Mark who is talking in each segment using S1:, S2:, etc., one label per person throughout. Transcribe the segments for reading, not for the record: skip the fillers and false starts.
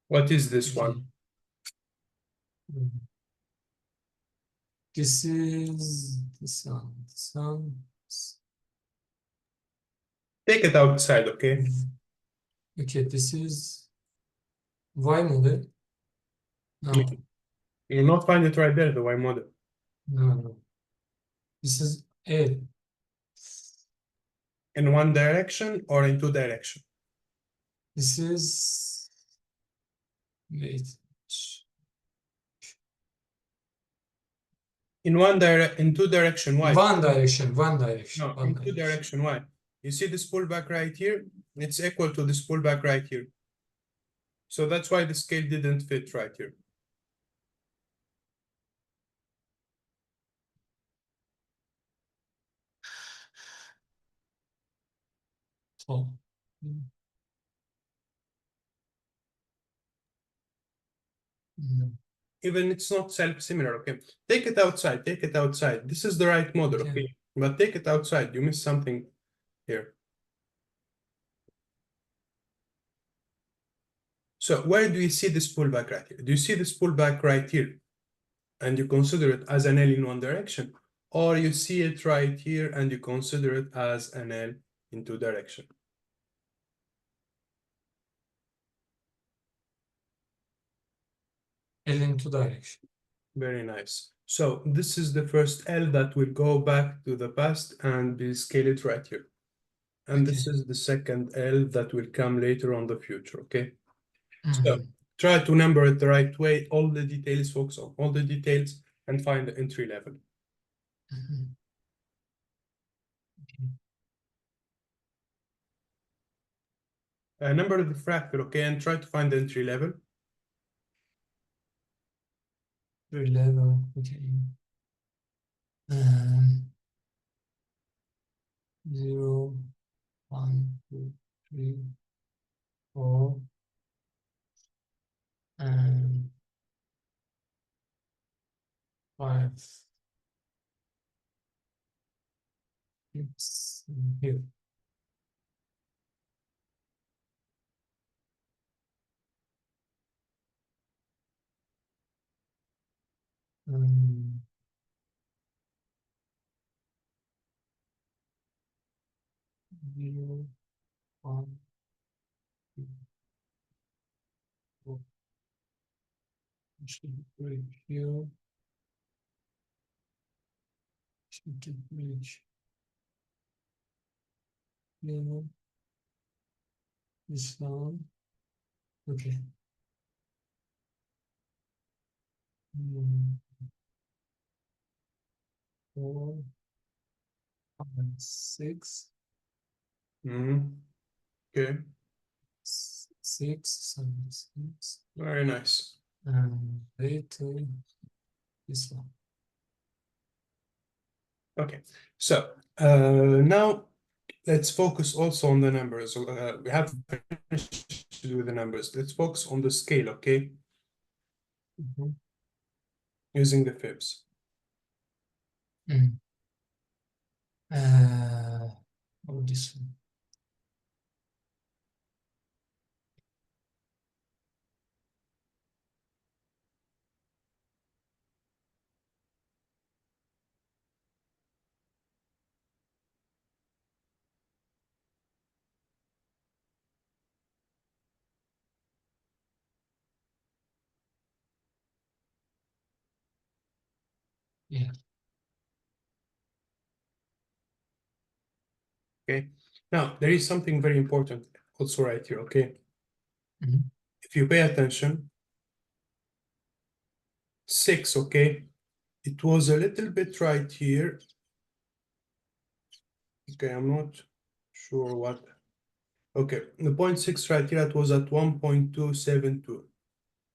S1: What is this
S2: Okay.
S1: one?
S2: This is this one. This one.
S1: Take it outside, okay?
S2: Okay, this is Y model. No,
S1: You'll not find it right there, the Y model.
S2: no. This is A.
S1: In one direction or in two direction?
S2: This is wait.
S1: In two direction, why?
S2: One direction. One direction.
S1: No,
S2: One
S1: in two
S2: direction.
S1: direction, why? You see this pullback right here? It's equal to this pullback right here. So that's why the scale didn't fit right here.
S2: So.
S1: Even it's not self-similar, okay? Take it outside, take it outside. This is the right model, okay? But take it outside, you missed something here. So where do you see this pullback right here? Do you see this pullback right here? And you consider it as an L in one direction? Or you see it right here and you consider it as an L in two direction?
S2: L in two direction.
S1: Very nice. So this is the first L that will go back to the past and be scaled right here. And this is the second L that will come later on the future, okay? So try to number it the right way. All the details, focus on all the details and find the entry level. Number the fractal, okay, and try to find the entry level.
S2: Entry level, okay. 0, 1, 2, 3, 4, and 5, 6, here. Zero, 1, 2, 4. Should bridge here. Should bridge here. This one. Okay. 4, 5, 6.
S1: Okay.
S2: 6, 7, 6.
S1: Very nice.
S2: And later this one.
S1: Okay. So now let's focus also on the numbers. We have finished with the numbers. Let's focus on the scale, okay? Using the fibs.
S2: Oh, this one. Yeah.
S1: Okay. Now there is something very important also right here, okay? If you pay attention, 6, okay? It was a little bit right here. Okay, I'm not sure what. Okay, the 0.6 right here, it was at 1.272.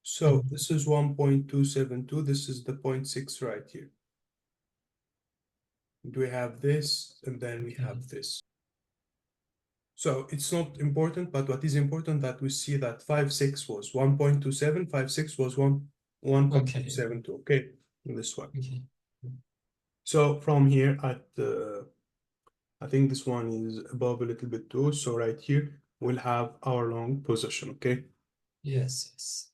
S1: So this is 1.272. This is the 0.6 right here. And we have this, and then we have this. So it's not important, but what is important that we see that 5.6 was 1.27, 5.6 was 1.272, okay, in this one.
S2: Okay.
S1: So from here at I think this one is above a little bit too. So right here, we'll have our long position, okay?
S2: Yes, yes.